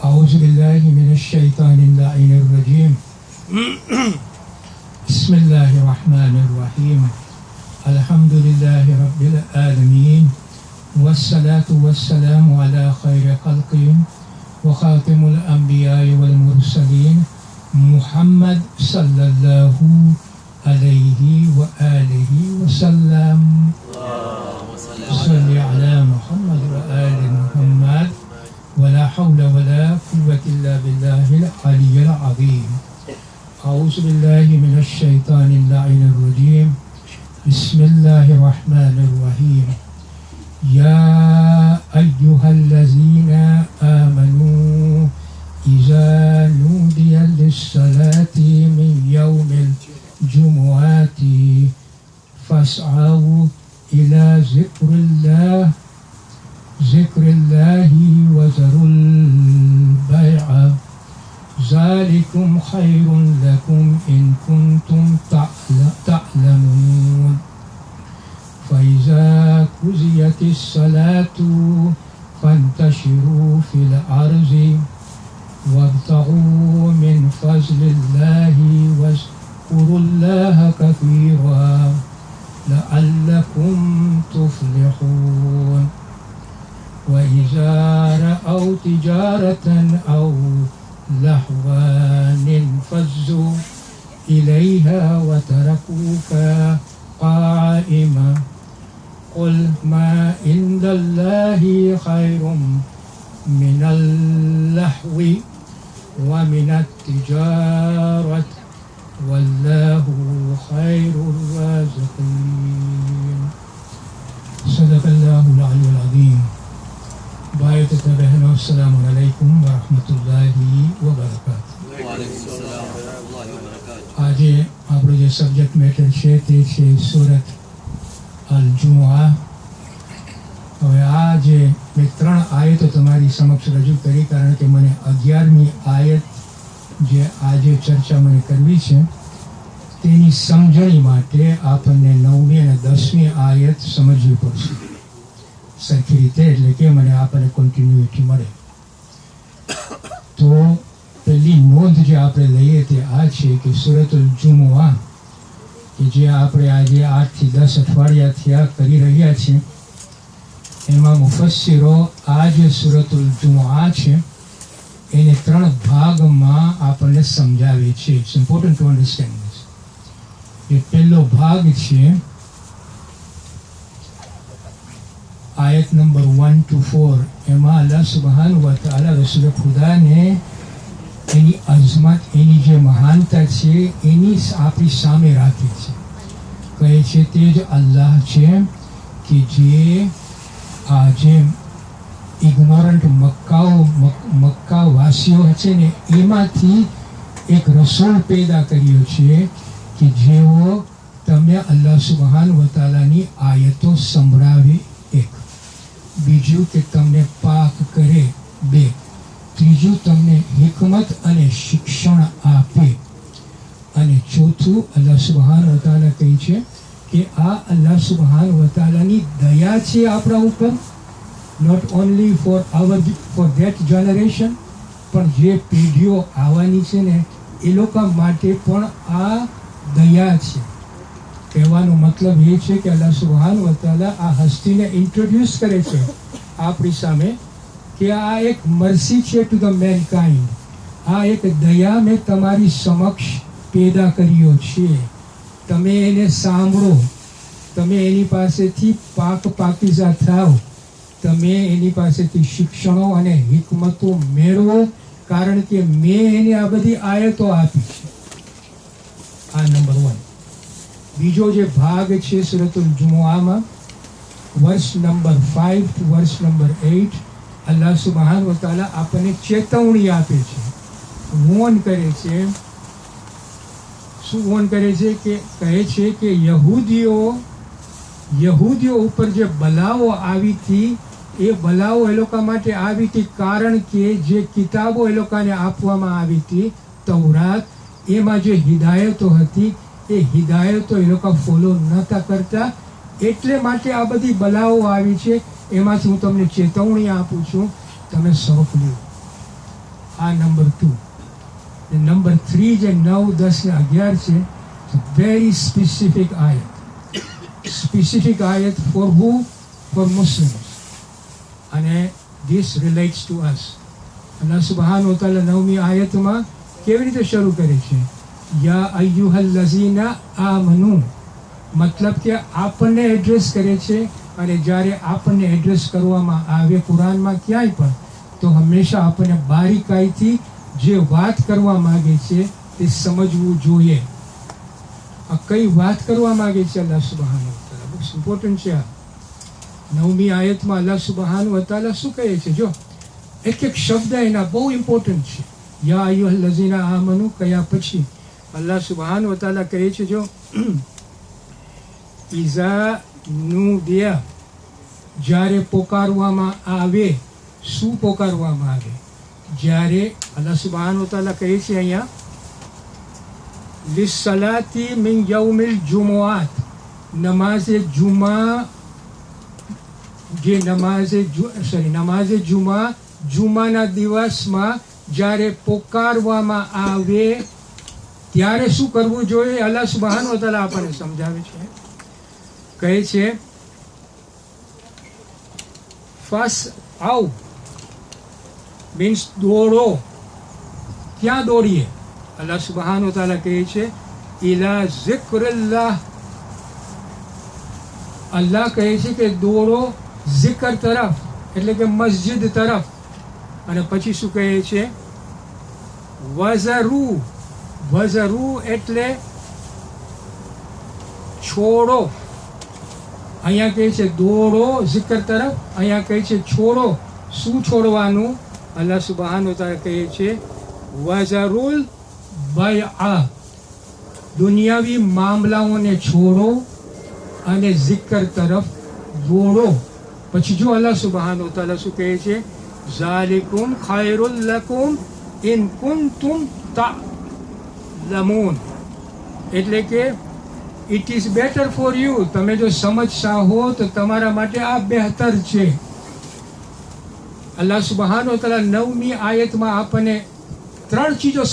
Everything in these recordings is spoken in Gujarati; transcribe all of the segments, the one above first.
أعوذ بالله من الشيطان اللعين الرجيم بسم الله الرحمن الرحيم الحمد لله رب العالمين والصلاة والسلام على خير خلق وخاتم الأنبياء والمرسلين محمد صلى الله عليه وآله وسلم صل على محمد وآل محمد ولا حول ولا قوة إلا بالله العلي العظيم أعوذ بالله من الشيطان اللعين الرجيم بسم الله الرحمن الرحيم يا أيها الذين آمنوا إذا نودي للصلاة من يوم الجمعة فاسعوا إلى ذكر الله وذروا البيع ذلكم خير لكم إن كنتم تعلمون فإذا قضيت الصلاة فانتشروا في الأرض وابتغوا من فضل الله واذكروا الله كثيرا لعلكم تفلحون وإذا رأوا تجارة أو لهوا انفضوا إليها وتركوك قائما قل ما عند الله خير من اللهو ومن التجارة والله خير الرازقين صدق الله العلي العظيم भाई तथा बहनों अस्सलामु अलैकुम व रहमतुल्लाहि व बरकातुहू। આજે આપણો જે સબ્જેક્ટ મેટર છે તે છે સૂરત અલ જુમઆ। હવે આ જે મેં 3 આયતો તમારી સમક્ષ રજૂ કરી, કારણ કે મને 11મી આયત જે આજે ચર્ચા મને કરવી છે તેની સમજણી માટે આપણને 9મી અને 10મી આયત સમજવી પડશે સરખી રીતે, એટલે કે મને આપણને કન્ટિન્યુટી મળે। તો પહેલી નોંધ જે આપણે લઈએ તે આ છે કે સૂરતુલ જુમઆ કે જે આપણે આજે 8 થી 10 અઠવાડિયા થયા કરી રહ્યા છીએ, એમાં મુફસ્સિરો આ જે સૂરતુલ જુમઆ છે એને 3 ભાગમાં આપણને સમજાવે છે। It's important to understand this. જે પહેલો ભાગ છે आयत नंबर 1 to 4 એમાં અલ્લાહ સુબહાન વ તઆલા રસૂલ ખુદાને એની અઝમત, એની જે મહાનતા છે એની આપણી સામે રાખી છે। કહે છે તે જ અલ્લાહ છે કે જે આ જે ઇગ્નોરન્ટ મક્કાવાસીઓ છે ને એમાંથી એક રસૂલ પેદા કર્યો છે કે જેઓ તમને અલ્લાહ સુબહાન વ તઆલાની આયતો સંભળાવે, એક। બીજું કે તમને પાક કરે, 2। ત્રીજું તમને હિકમત અને શિક્ષણ આપે, અને ચોથું અલ્લાહ સુબહાન વ તઆલા કહે છે કે આ અલ્લાહ સુબહાન વ તઆલાની દયા છે આપણા ઉપર, not only for that generation, પણ જે પેઢીઓ આવવાની છે ને એ લોકો માટે પણ આ દયા છે। કહેવાનો મતલબ એ છે કે અલ્લાહ સુબહાન વ તઆલા આ હસ્તીને ઇન્ટ્રોડ્યુસ કરે છે આપણી સામે કે આ એક મર્સી છે ટુ ધ મેનકાઇન્ડ, આ એક દયા મેં તમારી સમક્ષ પેદા કર્યો છે। તમે એને સાંભળો, તમે એની પાસેથી પાકીઝા થાવ, તમે એની પાસેથી શિક્ષણો અને હિકમતો મેળવો, કારણ કે મેં એને આ બધી આયતો આપી છે। આ નંબર 1। બીજો જે ભાગ છે સૂરતુલ જુમઆમાં વર્ષ નંબર 5 to વર્ષ નંબર 8 અલ્લાહ સુબહાન વ તઆલા આપણને ચેતવણી આપે છે, વોર્ન કરે છે। શું વોર્ન કરે છે? કે કહે છે કે યહૂદીઓ ઉપર જે બલાઓ આવી હતી એ બલાઓ એ લોકો માટે આવી હતી કારણ કે જે કિતાબો એ લોકોને આપવામાં આવી હતી તૌરાત, એમાં જે હિદાયતો હતી એ હિદાયતો એ લોકો ફોલો નહોતા કરતા, એટલે માટે આ બધી બલાઓ આવી છે। એમાંથી હું તમને ચેતવણી આપું છું, તમે સબક લ્યો। આ નંબર 2. નંબર 3 જે 9, 10 ને 11 છે, વેરી સ્પેસિફિક આયત. સ્પેસિફિક આયત ફોર હુ? Four Muslims. અને ધીસ રિલેટ્સ ટુ અસ. અલ્લાહ સુબ્હાનહુ વ તઆલા 9મી આયતમાં કેવી રીતે શરૂ કરે છે? યા અય્યુહલ લઝીના આમનુ. મતલબ કે આપણને એડ્રેસ કરે છે. અને જ્યારે આપણને એડ્રેસ કરવામાં આવે કુરાનમાં ક્યાંય પણ, તો હંમેશા આપણને બારીકાઈથી જે વાત કરવા માગે છે તે સમજવું જોઈએ. આ કઈ વાત કરવા માગે છે અલ્લાહ સુબ્હાનહુ વ તઆલા? બહુ ઇમ્પોર્ટન્ટ છે. આ 9મી આયતમાં અલ્લાહ સુબ્હાનહુ વ તઆલા શું કહે છે? જો એક એક શબ્દ એના બહુ ઇમ્પોર્ટન્ટ છે. યા અય્યુહલ લઝીના આમનુ કયા પછી અલ્લાહ સુબ્હાનહુ વ તઆલા કહે છે, જો ઇઝા નુદિયા, જ્યારે પોકારવામાં આવે. શું પોકારવામાં આવે? જ્યારે અલ્લાહ સુબ્હાનહુ વ તઆલા કહે છે અહીંયા લિસ્સલાતી મિન યૌમિલ જુમઆત, નમાઝે જુમા, જે નમાઝે જુમા, જુમાના દિવસમાં જ્યારે પોકારવામાં આવે ત્યારે શું કરવું જોઈએ? અલ્લાહ સુબ્હાનહુ વ તઆલા આપણને સમજાવે છે. કહે છે ફસ આવ મીન્સ દોડો. ક્યાં દોડીએ? અલ્લાહ સુબ્હાનહુ વ તઆલા કહે છે ઇલા ઝિક્રિલ્લાહ. અલ્લાહ કહે છે કે દોડો ઝિકર તરફ, એટલે કે મસ્જિદ તરફ. અને પછી શું કહે છે? વઝરુ. વઝરુ એટલે છોડો. અહીંયા કહે છે દોડો ઝિકર તરફ, અહીંયા કહે છે છોડો. શું છોડવાનું? અલ્લાહ સુબ્હાનહુ વ તઆલા કહે છે વઝરુલ બયઆ. દુનિયાવી મામલાઓને છોડો અને ઝિકર તરફ દોડો. પછી જો અલ્લાહ સુબ્હાનહુ વ તઆલા શું કહે છે? ઝાલિકુમ ખૈરુલ લકુમ ઇન કુન્તુમ તઅલમૂન. એટલે કે it is better for you. તમે જો સમજતા હો તો તમારા માટે આ બહેતર છે. અલ્લાહ સુબ્હાનહુ વ તઆલા 9મી આયતમાં આપણને 4 ચીજો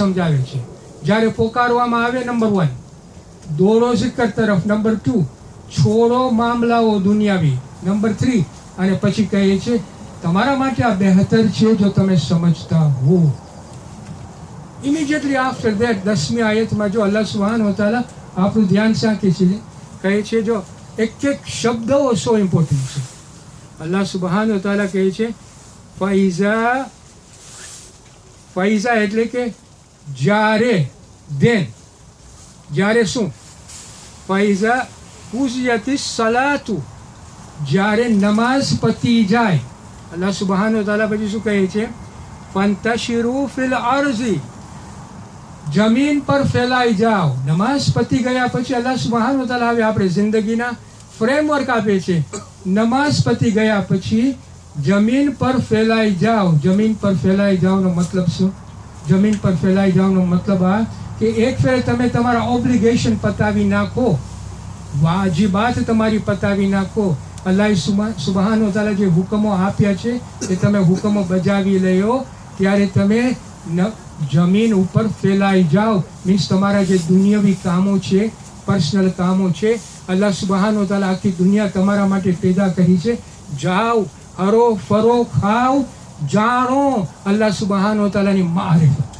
સમજાવે છે. જ્યારે પોકારવામાં આવે, નંબર 1 દોડો ઝિકર તરફ, નંબર 2 છોડો મામલાઓ દુનિયાવી, નંબર 3 અને પછી કહે છે તમારા માટે આ બહેતર છે જો તમે સમજતા હો. ઇમિડિયેટલી આફ્ટર ધેટ 10મી આયતમાં જો અલ્લાહ સુબ્હાનહુ વ તઆલા આપણું ધ્યાન સાંકે છે, કહે છે જો એક એક શબ્દો સો ઇમ્પોર્ટન્ટ છે. અલ્લાહ સુબ્હાનહુ વ તઆલા કહે છે ફૈઝા એટલે કે જ્યારે, દેન. જ્યારે શું? ફૈઝા કુઝિયતિસ સલાતુ, જ્યારે નમાઝ પતી જાય. અલ્લાહ સુબ્હાનહુ વ તઆલા પછી શું કહે છે? ફંતશિરુ ફિલ અર્ઝી, જમીન પર ફેલાઈ જાઓ. નમાઝ પતી ગયા પછી અલ્લાહ સુબ્હાનહુ વ તઆલા હવે આપણે જિંદગીના ફ્રેમવર્ક આપે છે. નમાઝ પતી ગયા પછી જમીન પર ફેલાઈ જાઓ. જમીન પર ફેલાઈ જાઓનો મતલબ શું? જમીન પર ફેલાઈ જાઓનો મતલબ આ કે એક ફેરે તમે તમારા ઓબ્લિગેશન પતાવી નાખો, વાજિબાત તમારી પતાવી નાખો. અલ્લાહ સુબ્હાનહુ વ તઆલા જે હુકમો આપ્યા છે એ તમે હુકમો બજાવી લ્યો, ત્યારે તમે જમીન ઉપર ફેલાઈ જાઓ. મીન્સ તમારા જે દુનિયાવી કામો છે, પર્સનલ કામો છે, અલ્લાહ સુબ્હાનહુ વ તઆલા આખી દુનિયા તમારા માટે પેદા કરી છે. જાઓ, હરો ફરો, ખાઓ, જાણો અલ્લાહ સુબ્હાનહુ વ તઆલાની મારિફત.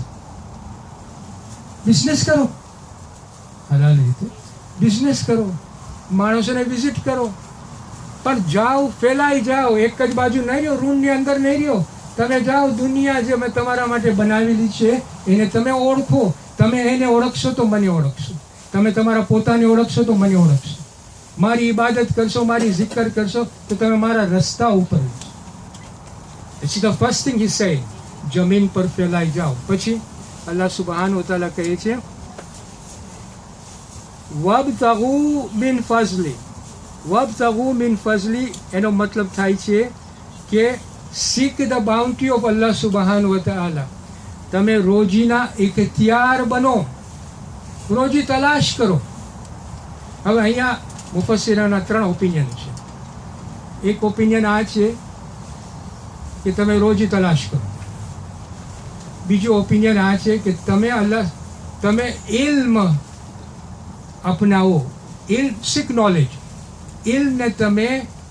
બિઝનેસ કરો, હલાલ રીતે બિઝનેસ કરો, માણસોને વિઝિટ કરો, પણ જાઓ, ફેલાઈ જાઓ. એક જ બાજુ નહીં રહ્યો, રૂમની અંદર નહીં રહ્યો. તમે જાઓ, દુનિયા જે મેં તમારા માટે બનાવેલી છે એને તમે ઓળખો. તમે એને ઓળખશો તો મને ઓળખશો. તમે તમારા પોતાને ઓળખશો તો મને ઓળખશો. મારી ઇબાદત કરશો, મારી zikr કરશો તો તમે મારા રસ્તા ઉપર રહેશો. It's the first thing he said. જમીન પર ફેલાઈ જાઓ. પછી અલ્લાહ સુબ્હાનહુ વ તઆલા કહે છે વબતગુ મિન ફઝલી. વબતગુ મિન ફઝલી એનો મતલબ થાય છે કે seek the bounty of Allah subhanahu wa ta'ala. તમે રોજીના ઇખ્તિયાર બનો, રોજી તલાશ કરો. હવે અહીંયા મુફસ્સિરોના 3 ઓપિનિયન છે. એક ઓપિનિયન આ છે કે તમે રોજી તલાશ કરો. બીજો ઓપિનિયન આ છે કે તમે ઇલ્મ અપનાવો, સિક નોલેજ, ઇલ્મને તમે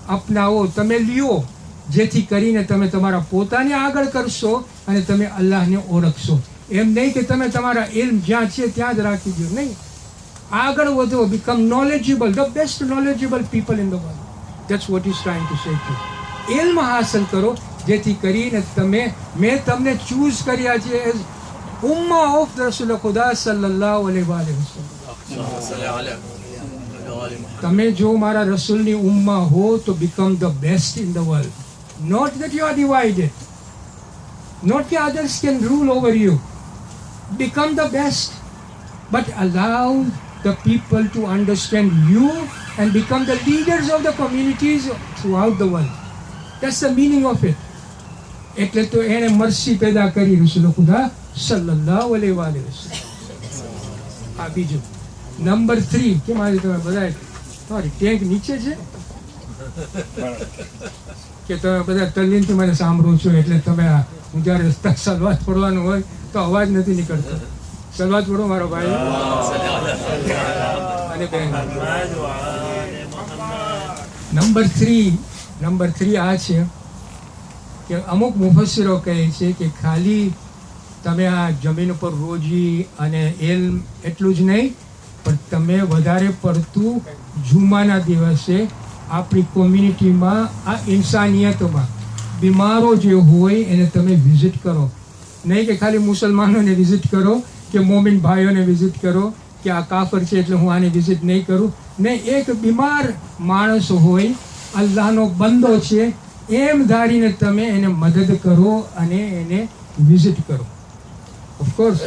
અપનાવો, તમે લ્યો, જેથી કરીને તમે તમારા પોતાને આગળ કરશો અને તમે અલ્લાહને ઓળખશો. એમ નહીં કે તમે તમારા ઇલ્મ જ્યાં છે ત્યાં જ રાખી દો, નહીં, આગળ વધો, become knowledgeable, the best knowledgeable people in the world. That's what he's trying to say to you. ઇલ્મ હાસલ કરો, જેથી કરીને મેં તમને ચૂઝ કર્યા છે એઝ ઉમ્મા ઓફ રસૂલ ખુદા સલ્લલ્લાહુ અલૈહિ વસલ્લમ. તમે જો મારા રસૂલની ઉમ્મા હો તો become the best in the world. Not that you are divided, not that others can rule over you. Become the best, but allow the people to understand you and become the leaders of the communities throughout the world. That's the meaning of it. એટલે તો એને મરસી પેદા કરી રસૂલ ખુદા સલ્લલ્લાહુ અલૈહિ વસલ્લમ. આ બીજું નંબર 3 કે મારી તમે બધા તમારી ટેન્ક નીચે છે કે તમે બધા તલ્લીનથી મને સાંભળો છો, એટલે તમે હું જ્યારે સલવાત પડવાનું હોય તો અવાજ નથી નીકળતો. સલવાત પડો મારો ભાઈ અને બહેન. નંબર 3 આ છે કે અમુક મુફસ્સિરો કહે છે કે ખાલી તમે આ જમીન ઉપર રોજી અને ઇલ્મ એટલું જ નહીં, પણ તમે વધારે પડતું જુમ્માના દિવસે આપણી કોમ્યુનિટીમાં આ ઇન્સાનિયતમાં બીમારો જે હોય એને તમે વિઝિટ કરો. નહીં કે ખાલી મુસલમાનોને વિઝિટ કરો કે મોમિન ભાઈઓને વિઝિટ કરો કે આ કાફર છે એટલે હું આને વિઝિટ નહીં કરું. નહીં, એક બીમાર માણસ હોય, અલ્લાહનો બંદો છે, એમ ધારીને તમે એને મદદ કરો અને એને વિઝિટ કરો. ઓફકોર્સ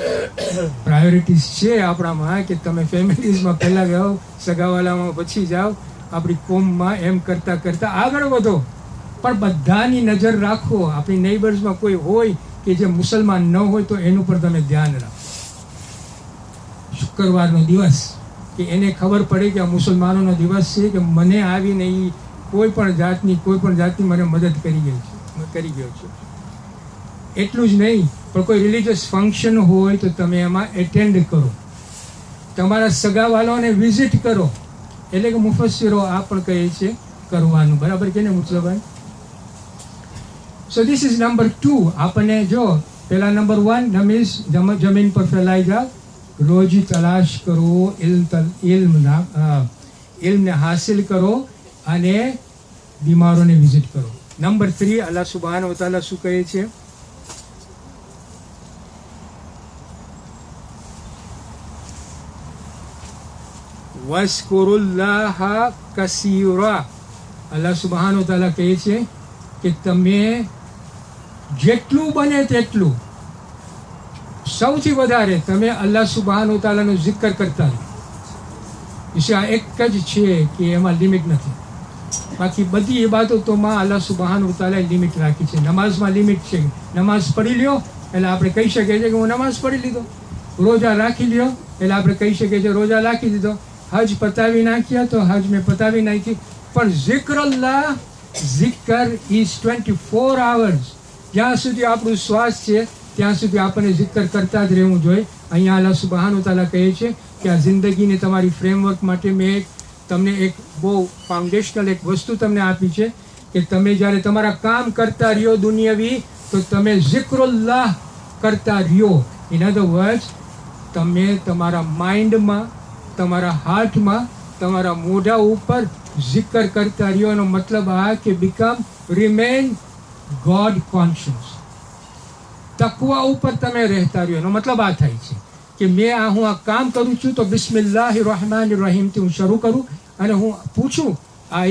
પ્રાયોરિટીઝ છે આપણામાં કે તમે ફેમિલીઝમાં પહેલાં જાઓ, સગાવાલામાં પછી જાઓ, આપણી કોમમાં, એમ કરતાં કરતાં આગળ વધો. પણ બધાની નજર રાખો. આપણી નેબર્સમાં કોઈ હોય કે જે મુસલમાન ન હોય તો એનું પર તમે ધ્યાન રાખો. શુક્રવારનો દિવસ કે એને ખબર પડે કે આ મુસલમાનોનો દિવસ છે, કે મને આવીને એ કોઈ પણ જાતની મને મદદ કરી ગયો છે. એટલું જ નહીં, પણ કોઈ રિલિજિયસ ફંક્શન હોય તો તમે એમાં એટેન્ડ કરો, તમારા સગાવાલાઓને વિઝિટ કરો. એટલે કે મુફસ્સિરો આ પણ કહે છે કરવાનું. બરાબર કે ને મુસલમાન? So this is number 2. આપણને જો પહેલા નંબર 1 જમીન પર ફેલાઈ જાઓ, રોજી તલાશ કરો, ઇલ્મને હાસિલ કરો અને બીમારોને વિઝિટ કરો. નંબર 3 અલ્લાહ સુબ્હાનહુ વ તઆલા શું કહે છે? વસ્કુરુલ્લાહ કસીરા. અલ્લાહ સુબ્હાનહુ વ તઆલા કહે છે કે તમે જેટલું બને તેટલું, સૌથી વધારે તમે અલ્લાહ સુબ્હાનહુ વ તઆલાનો જિકર કરતા રહો. આ એક જ છે કે એમાં લિમિટ નથી. બાકી બધી ઇબાદતોમાં અલ્લાહ સુબ્હાનહુ વ તઆલાએ લિમિટ રાખી છે. નમાઝમાં લિમિટ છે. નમાઝ પઢી લ્યો એટલે આપણે કહી શકીએ છીએ કે હું નમાઝ પઢી લીધો. રોજા રાખી લ્યો એટલે આપણે કહી શકીએ છીએ રોજા રાખી દીધો. હજ પતાવી નાખ્યા તો હજ મેં પતાવી નાખી. પણ zikr is 24 hours. જ્યાં સુધી આપણું શ્વાસ છે ત્યાં સુધી આપણને zikr કરતા જ રહેવું જોઈએ. અહીંયા અલ્લાહ સુબ્હાનહુ વ તઆલા કહે છે કે આ જિંદગીને તમારી ફ્રેમવર્ક માટે મેં તમને એક બહુ ફાઉન્ડેશનલ એક વસ્તુ તમને આપી છે કે તમે જ્યારે તમારા કામ કરતા રહ્યો દુનિયાવી, તો તમે zikruલ્લાહ કરતા રહ્યો. ઇન અધર વર્ડ્સ, તમે તમારા માઇન્ડમાં, તમારા હાર્ટમાં, તમારા મોઢા ઉપર zikr કરતા રહ્યો. એનો મતલબ આ કે remain God conscious. તકવા ઉપર તમે રહેતા રહ્યો. એનો મતલબ આ થાય છે કે હું આ કામ કરું છું તો બિસ્મિલ્લાહિર રહેમાનિર રહીમથી હું શરૂ કરું અને હું પૂછું,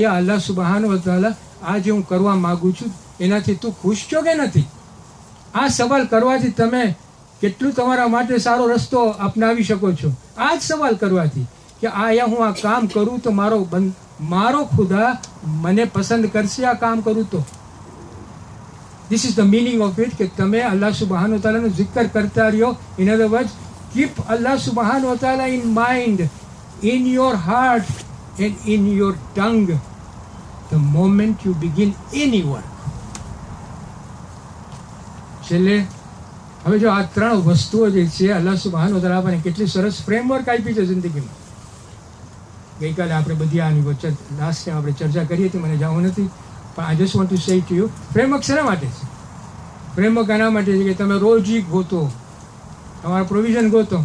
યા અલ્લાહ સુબ્હાનહુ વ તઆલા, આ જે હું કરવા માગું છું એનાથી તું ખુશ છો કે નથી? આ સવાલ કરવાથી તમે કેટલું તમારા માટે સારો રસ્તો અપનાવી શકો છો. આ જ સવાલ કરવાથી કે હું આ કામ કરું તો મારો ખુદા મને પસંદ કરશે આ કામ કરું તો. This is the meaning of it, કે તમે અલ્લાહ સુબ્હાનહુ વ તઆલાનો zikr કરતા રહ્યો. In other words, keep Allah subhanahu wa ta'ala in mind, in your heart and in your tongue the moment you begin any work. છેલ્લે હવે જો આ 3 વસ્તુઓ જે છે અલ્લાહ સુબ્હાનહુ તઆલા આપણને કેટલી સરસ ફ્રેમવર્ક આપી છે જિંદગીમાં. ગઈકાલે આપણે બધી આની વચ્ચે લાસ્ટ ટાઈમ આપણે ચર્ચા કરી હતી, મને જવું નથી, પણ I just want to say to you, framework શેના માટે છે? ફ્રેમવર્ક આના માટે છે કે તમે રોજી ગોતો, તમારું પ્રોવિઝન ગોતો,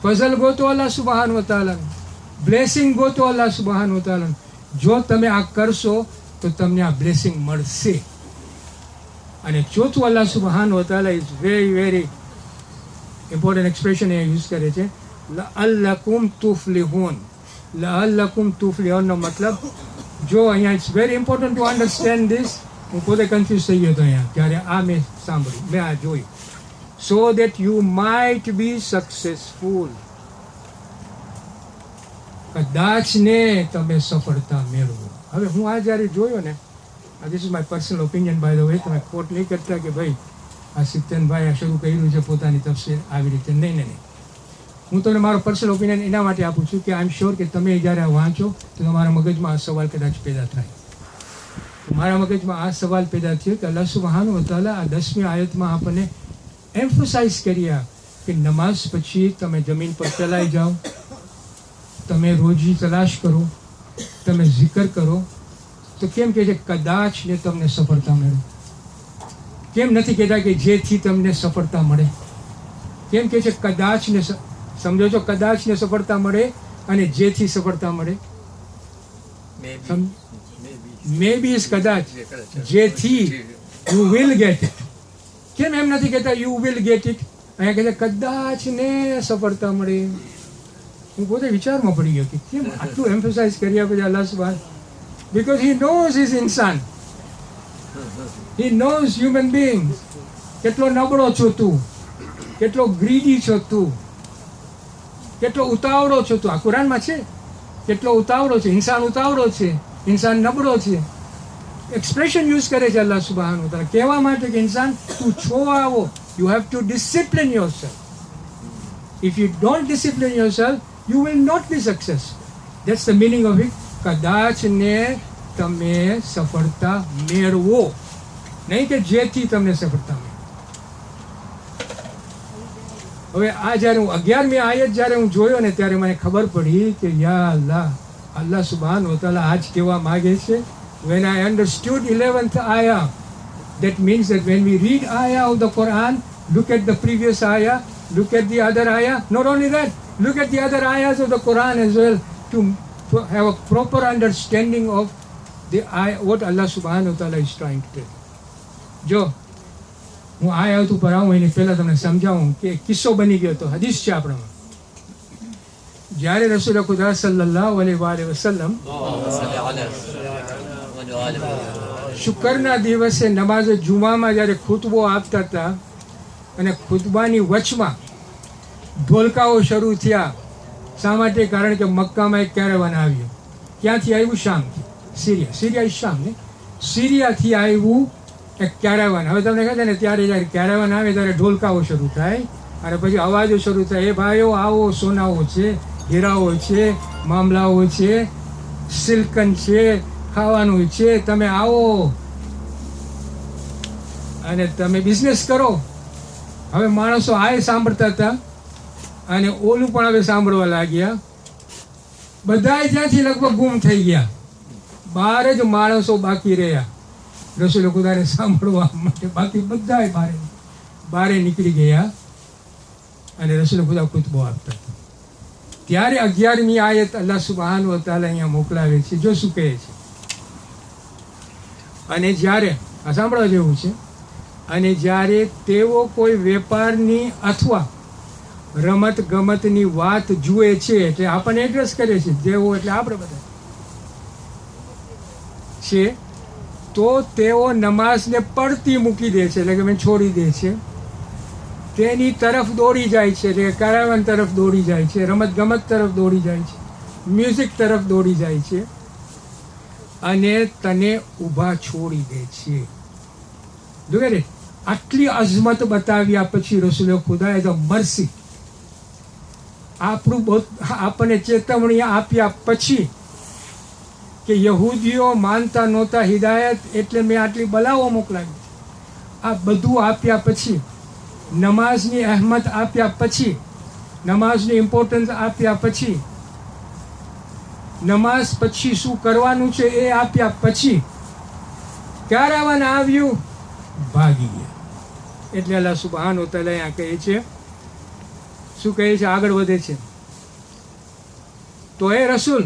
ફઝલ ગોતો અલ્લાહ સુબ્હાનહુ તઆલાનું, બ્લેસિંગ ગોતો અલ્લાહ સુબ્હાનહુ તઆલાનું. જો તમે આ કરશો તો તમને આ બ્લેસિંગ મળશે. અને ચોથું અલ્લાહ સુબ્હાનહુ તઆલા is very very important expression એ યુઝ કરે છે, લઅલ્લકુમ તુફલિહૂન. લઅલ્લકુમ તુફલિહૂન નો મતલબ, જો અહીંયા it's very important to understand this. હું પોતે કન્ફ્યુઝ થઈ ગયો હતો અહીંયા ત્યારે આ મેં સાંભળ્યું, મેં આ જોયું. So that you might be successful. કદાચ ને તમે સફળતા મેળવો. હવે હું આ જ્યારે જોયો ને, this is my personal opinion by the way, તમે ખોટ નહીં કરતા કે ભાઈ આ સિત્તનભાઈ આ શરૂ કર્યું છે પોતાની તફસીર આવી રીતે. નહીં. હું તમને મારો પર્સનલ ઓપિનિયન એના માટે આપું છું કે આઈ એમ શ્યોર કે તમે જ્યારે આ વાંચો તો તમારા મગજમાં આ સવાલ કદાચ પેદા થાય. મારા મગજમાં આ સવાલ પેદા થયો કે અલ્લાહ સુબ્હાનહુ તઆલા આ 10મી આયતમાં આપણને એમ્ફસાઇઝ કર્યા કે નમાઝ પછી તમે જમીન પર ફેલાઈ જાઓ, તમે રોજી તલાશ કરો, તમે zikr કરો. તો કેમ કહે છે કદાચ ને તમને સફળતા મળે? કેમ નથી કહેતા કે જેથી તમને સફળતા મળે? કેમ કહે છે કદાચ ને? સમજો છો, કદાચ ને સફળતા મળે અને જેથી સફળતા મળે. maybe is કદાચ, જેથી you will get it. કેમ એમ નથી કહેતા you will get it? અહીંયા કહે છે કદાચ ને સફળતા મળે. હું પોતે વિચારમાં પડી ગયો કે કેમ આટલું એમ્ફસાઇઝ કર્યા પછી અલ્લાહ સુબ્હાન, because he knows his insan, he knows human beings. કેટલો નબળો છો તું, કેટલો ગ્રીડી છો તું, કેટલો ઉતાવળો છો તું. આ કુરાનમાં છે, કેટલો ઉતાવળો છે. ઇન્સાન ઉતાવળો છે, ઇન્સાન નબળો છે. એક્સપ્રેશન યુઝ કરે છે અલ્લાહ સુબ્હાનહુ તઆલા કહેવા માટે કે ઇન્સાન તું છો આવો. You have to discipline yourself. If you don't discipline yourself you will not be successful. That's the meaning of it. કદાચ ને તમે સફળતા મેળવો, નહીં કે જેથી તમને સફળતા મળે. હવે આ જ્યારે હું 11મી આયત જ્યારે હું જોયો ને ત્યારે મને ખબર પડી કે યા અલ્લાહ સુબ્હાનહુ તઆલા આજ કહેવા માગે છે. When I understood 11th ayah, that means that when we read ayah of the Quran, look at the previous ayah, look at the other ayah. Not only that, look at the other ayahs of the Quran as well to have a proper understanding of the ayah, what Allah subhanahu wa ta'ala is trying to tell. જો હું આ આયત ઉપર આવું એની પહેલાં તમને સમજાવું કે કિસ્સો બની ગયો હતો. હદીસ છે આપણામાં. જ્યારે રસૂલ ખુદા સલ્લલ્લાહુ અલૈહિ વસલ્લમ શુક્રના દિવસે નમાઝ જુમામાં જ્યારે ખુતબો આપતા હતા અને ખુતબાની વચમાં ઢોલકાઓ શરૂ થયા. શા માટે? કારણ કે મક્કામાં એક કેરાવન આવ્યું. ક્યાંથી આવ્યું? શામથી. સિરિયા શામ ને સિરિયાથી આવ્યું એક કેરાવન. હવે તમને કહે છે ને ત્યારે જ્યારે કેરાવન આવે ત્યારે ઢોલકાઓ શરૂ થાય અને પછી અવાજો શરૂ થાય, એ ભાઈઓ આવો, સોનાઓ છે, હીરાઓ છે, મામલાઓ છે, સિલ્કન છે, ખાવાનું છે, તમે આવો અને તમે બિઝનેસ કરો. હવે માણસો આ સાંભળતા હતા અને ઓલું પણ હવે સાંભળવા લાગ્યા. બધાય ત્યાંથી લગભગ ગુમ થઈ ગયા. બહાર જ માણસો બાકી રહ્યા રસૂલ ખુદાને સાંભળવા માટે. બાકી બધાય બારે નીકળી ગયા અને રસૂલ ખુદા ખુતબો આપતા હતા. ત્યારે 11મી આયત અલ્લાહ સુબ્હાનહુ વ તઆલા અહીંયા મોકલાવે છે. જો શું કહે છે, અને જ્યારે આ સાંભળવા જેવું છે, અને જ્યારે તેઓ કોઈ વેપારની અથવા રમત ગમતની વાત જુએ છે, એટલે આપણને એડ્રેસ કરે છે, તેઓ એટલે આપણે બધા છે, તો તેઓ નમાઝને પડતી મૂકી દે છે, એટલે કે મેં છોડી દે છે, તેની તરફ દોડી જાય છે, એટલે કારાવન તરફ દોડી જાય છે, રમત ગમત તરફ દોડી જાય છે, મ્યુઝિક તરફ દોડી જાય છે અને તને ઊભા છોડી દે છે. જોકે આટલી અઝમત બતાવ્યા પછી રસૂલ ખુદાએ તો મરસી આપણને ચેતવણી આપ્યા પછી કે યહૂદીઓ માનતા નહોતા હિદાયત, એટલે મેં આટલી બલાઓ મોકલાવી. આ બધું આપ્યા પછી નમાઝની અહેમત આપ્યા પછી, નમાઝની ઇમ્પોર્ટન્સ આપ્યા પછી, નમાઝ પછી શું કરવાનું છે એ આપ્યા પછી ક્યારાવાન આવ્યું, ભાગી ગયા. એટલે અલ્લાહ સુબહાન વ તઆલા અહીંયા કહે છે, શું કહે છે, આગળ વધે છે, તો એ રસૂલ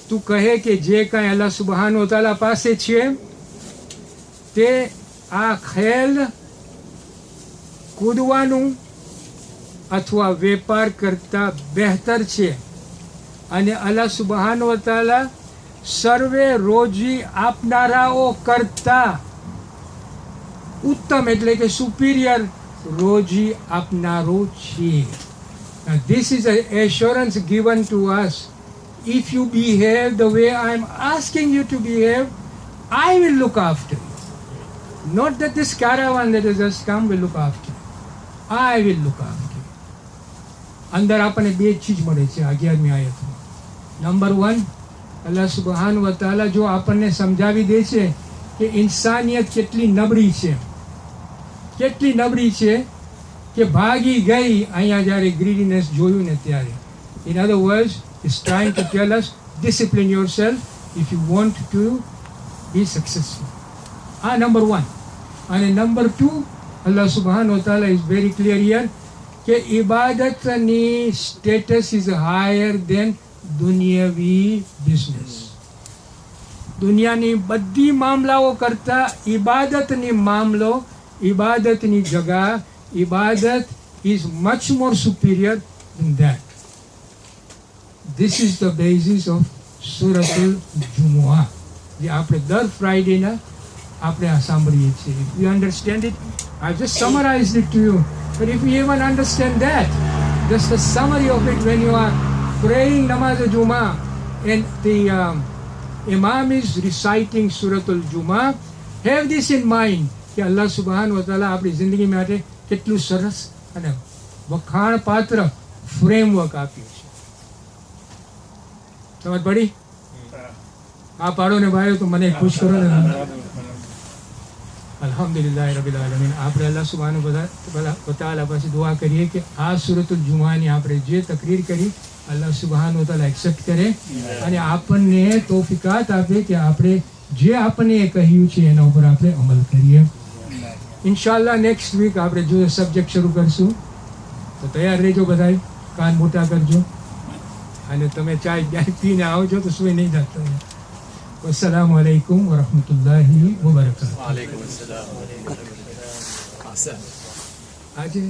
તું કહે કે જે કાંઈ અલ્લાહ સુબહાન વ તઆલા પાસે છે તે આ ખેલ કૂદવાનું અથવા વેપાર કરતા બહેતર છે, અને અલ્લાહ સુબહાન વ તઆલા સર્વે રોજી આપનારાઓ કરતા ઉત્તમ એટલે કે સુપિરિયર રોજી આપનારો છે. This is an assurance given to us. If you behave the way I am asking you to behave, I will look after you. Not that this caravan that has just come will look after you. I will look after you. અંદર આપણને બે ચીજ મળે છે 11મી આયતમાં. નંબર 1, અલ્લાહ સુબહાન વ તઆલા જો આપણને સમજાવી દે છે કે ઇન્સાનિયત કેટલી નબળી છે, કેટલી નબળી છે કે ભાગી ગઈ અહીંયા જ્યારે ગ્રીડીનેસ જોયું ને ત્યારે. In other words is trying to tell us, discipline yourself if you want to be successful. Number 1. And number 2, Allah subhanahu wa ta'ala is very clear here કે ઇબાદતની સ્ટેટસ is higher than દુનિયાવી બિઝનેસ. દુનિયાની બધી મામલાઓ કરતા ઇબાદતની મામલો, ઇબાદતની જગા, ઇબાદત is much more superior than that. This is the basis of Suratul Jumu'ah. જે આપણે દર ફ્રાઇડેના આપણે આ સાંભળીએ છીએ. If you understand it, I just summarized it to you. But if you even understand that, just a summary of it when you are praying Namaz al-Jumu'ah and the Imam is reciting Suratul Jumu'ah, have this in mind કે અલ્લાહ સુબહાન વ તઆલા આપણી જિંદગી માટે કેટલું સરસ અને વખાણ પાત્ર ફ્રેમવર્ક આપ્યું છે. સમજ પડી? આ પાડો ને ભાઈઓ તો મને ખુશ કરો ને. અલ્હમ્દુલિલ્લાહ રબિલ આલમીન. આપણે અલ્લાહ સુબહાનહુ વ તઆલા પાસે દુઆ કરીએ કે આ સૂરતુલ જુમાની આપણે જે તકરીર કરી અલ્લાહ સુબહાનહુ વ તઆલા એક્સેપ્ટ કરે અને આપણને તૌફીકાત આપે કે આપણે જે આપણને કહ્યું છે એના ઉપર આપણે અમલ કરીએ. ઇન્શાઅલ્લાહ નેક્સ્ટ વીક આપણે જો સબ્જેક્ટ શરૂ કરશું તો તૈયાર રહેજો, બધા કાન મોટા કરજો અને તમે ચાય પીને આવજો તો સુઈ નહીં જતા. વસ્સલામુ અલૈકુમ વરહમતુલ્લાહિ વબરકાતુહુ. વાલેકુમ અસ્સલામ. આજે